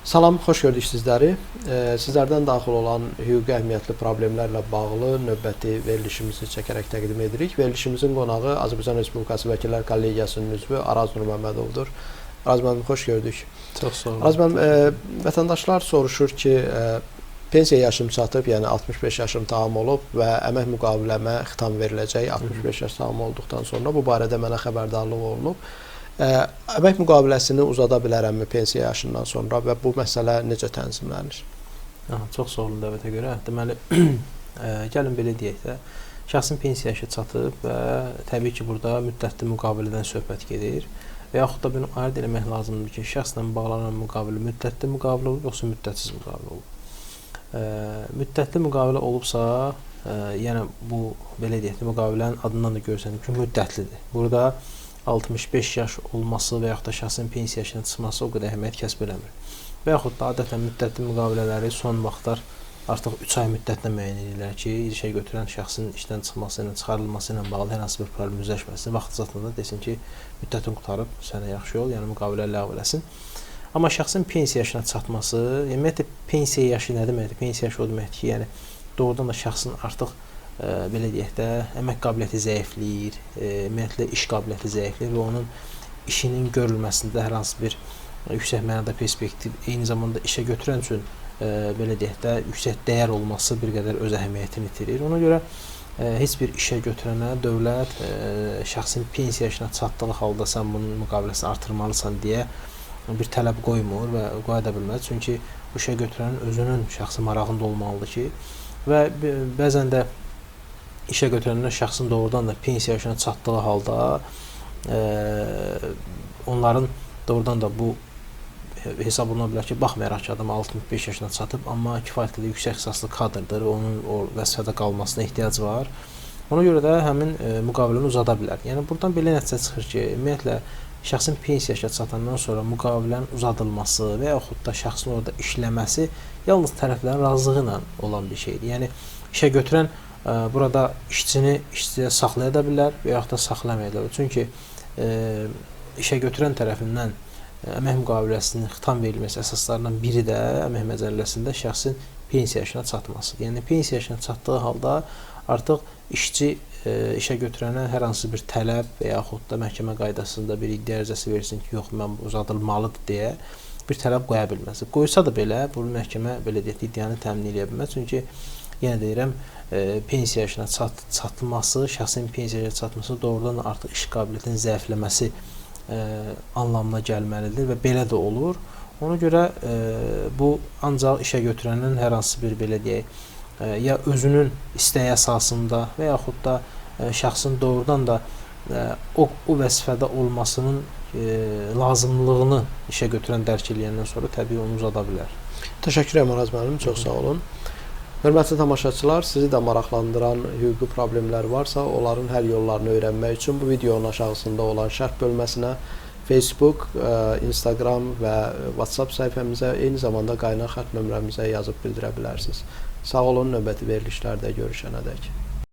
Salam, xoş gördük sizləri. Sizlərdən daxil olan hüquqi əhəmiyyətli problemlərlə bağlı növbəti verilişimizi çəkərək təqdim edirik. Verilişimizin qonağı Azərbaycan Respublikası Vəkillər Kollegiyasının üzvü Araz Nurməmmədovdur. Araz müəllim, xoş gördük. Çox sağ olun. Araz müəllim, vətəndaşlar soruşur ki, pensiya yaşım çatıb, yəni 65 yaşım tamam olub və əmək müqaviləmə xitam veriləcək 65 yaş tamam olduqdan sonra. Bu barədə mənə xəbərdarlıq olunub. Əmək müqaviləsini uzada bilərəmmi pensiya yaşından sonra və bu məsələ necə tənzimlənir? Çox sağ olun dəvətə görə. Deməli, gəlin belə deyək də, şəxsin pensiya yaşı çatıb və təbii ki, burada müddətli müqavilədən söhbət gedir və yaxud da bunu ayırd eləmək lazımdır ki, şəxslə bağlanan müqavilə müddətli müqavilə olub, yoxsa müddətsiz müqavilə olub. Müddətli müqavilə olubsa, yəni bu, belə deyək də, müqavilənin adından da görsənir ki, müddətlidir. Burada 65 yaş olması və yaxud da şəxsin pensiya yaşına çıxması o qədər əhəmiyyət kəsb eləmir. Və yaxud da adətən müddətli müqavilələri son vaxtlar artıq 3 ay müddətlə müəyyən edirlər ki, işə götürən şəxsin işdən çıxması ilə, çıxarılması ilə bağlı hər hansı bir problem üzləşməsin. Vaxt zatında desin ki, müddətin qutarıb, sənə yaxşı yol, yəni müqavilə ləğv eləsin. Amma şəxsin pensiya yaşına çatması, ümumiyyətlə pensiya yaşı nə deməkdir? Pensiya yaşı o deməkdir ki, yəni doğrudan da şəxsin artıq belə deyək də, əmək qabiliyyəti zəifləyir, ümumiyyətlə iş qabiliyyəti zəifləyir və onun işinin görülməsində hər hansı bir yüksək mənada perspektiv, eyni zamanda işə götürən üçün belə deyək də, yüksək dəyər olması bir qədər öz əhəmiyyətini itirir. Ona görə heç bir işə götürənə dövlət şəxsin pensiya yaşına çatdığı halda sən bunun müqaviləsini artırmalısan deyə bir tələb qoymur və qoya da bilməz. Çünki bu işə götürənin özünün şəxsi marağında olmalıdır ki, və bəzən də işə götürənlər şəxsin doğrudan da pensiya yaşına çatdığı halda onların doğrudan da bu hesab oluna bilər ki, baxmayaraq ki, adam 65 yaşına çatıb, amma kifayət qədər yüksək ixtisaslı kadrdır, onun o vəzifədə qalmasına ehtiyac var. Ona görə də həmin müqaviləni uzada bilər. Yəni, buradan belə nəticə çıxır ki, ümumiyyətlə, şəxsin pensiya yaşına çatandan sonra müqavilənin uzadılması və yaxud da şəxsin orada işləməsi yalnız tərəflərin razılığı ilə olan bir şeydir. Yəni, işə götürən burada işçini işçiyə saxlaya da bilər və yaxud da saxlamaya da bilər. Çünki işə götürən tərəfindən əmək müqaviləsinin xitam verilməsi əsaslarından biri də əmək məcəlləsində şəxsin pensiya yaşına çatmasıdır. Yəni, pensiya yaşına çatdığı halda artıq işçi işə götürənə hər hansı bir tələb və yaxud da məhkəmə qaydasında bir iddia ərizəsi versin ki, yox, mən uzadılmalıdır deyə bir tələb qoya bilməz. Qoysa da belə, bu məhkəmə belə deyək, iddianı təmin edə bilməz. Çünki yenə deyirəm, pensiya yaşına çatılması, şəxsin pensiya yaşına çatması doğrudan artıq iş qabiliyyətinin zəifləməsi anlamına gəlməlidir və belə də olur. Ona görə bu ancaq işə götürənin hər hansı bir belə deyək, ya özünün istəyi əsasında və yaxud da şəxsin doğrudan da o vəzifədə olmasının lazımlığını işə götürən dərk eləyəndən sonra təbii onu uzada bilər. Təşəkkür edirəm Araz müəllim, çox sağ olun. Hörmətli tamaşaçılar, sizi də maraqlandıran hüquqi problemlər varsa, onların həll yollarını öyrənmək üçün bu videonun aşağısında olan şərh bölməsinə Facebook, Instagram və WhatsApp səhifəmizə, eyni zamanda qaynaq xətt nömrəmizə yazıb bildirə bilərsiniz. Sağ olun, növbəti verilişlərdə görüşənədək.